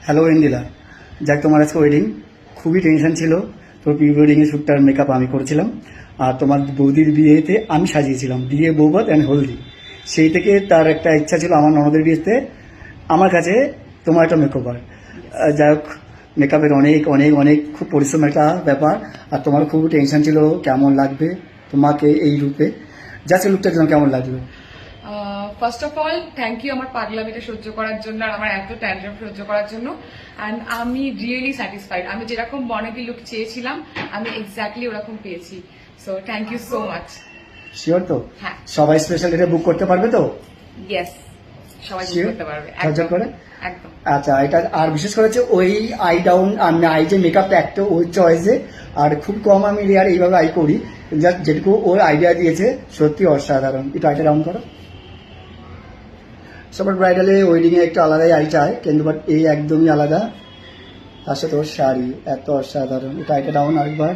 Hello ইন্দিলা, যাক তোমার আজকে ওয়েডিং, খুবই টেনশন ছিল। তোর প্রি ওয়েডিংয়ের শ্যুটটার মেকআপ আমি করেছিলাম, আর তোমার বৌদির বিয়েতে আমি সাজিয়েছিলাম, বিয়ে বৌভাত অ্যান্ড হলদি। সেই থেকে তার একটা ইচ্ছা ছিল আমার ননদের বিয়েতে আমার কাছে তোমার একটা মেকওভার। যাই হোক, মেকআপের অনেক অনেক অনেক খুব পরিশ্রম একটা ব্যাপার, আর তোমার খুব টেনশন ছিল কেমন লাগবে তোমাকে এই রূপে। জাস্ট লুকটা দিলাম, কেমন লাগলো? First of all thank you আমার পাগলামিটা সহ্য করার জন্য আর আমার এত ট্যান্ড্রাম সহ্য করার জন্য। অ্যান্ড আমি রিয়েলি স্যাটিসফাইড। আমি যেরকম বনেদি লুক চেয়েছিলাম আমি এক্স্যাক্টলি ওরকম পেয়েছি। So thank you so much. Sure তো? হ্যাঁ। সবাই স্পেশাল এটা বুক করতে পারবে তো? ইয়েস, সবাই বুক Sure? করতে পারবে ঝরঝর করে? একদম। আচ্ছা, এটা আর বিশেষ করে হচ্ছে ওই আই ডাউন, আমি আই যে মেকআপটা একটা ওই চয়েসে, আর খুব কম আমি রেয়ার এইভাবে আই করি। জাস্ট যেটুকু ওর আইডিয়া দিয়েছে সত্যি অসাধারণ। একটু আইটা ডাউন করো। সবার ব্রাইডালে ওয়েডিংয়ে একটু আলাদাই আই চায়, কিন্তু বাট এই একদমই আলাদা। তার সাথে ওর শাড়ি এত অসাধারণ। একটু আইটা ডাউন আরেকবার।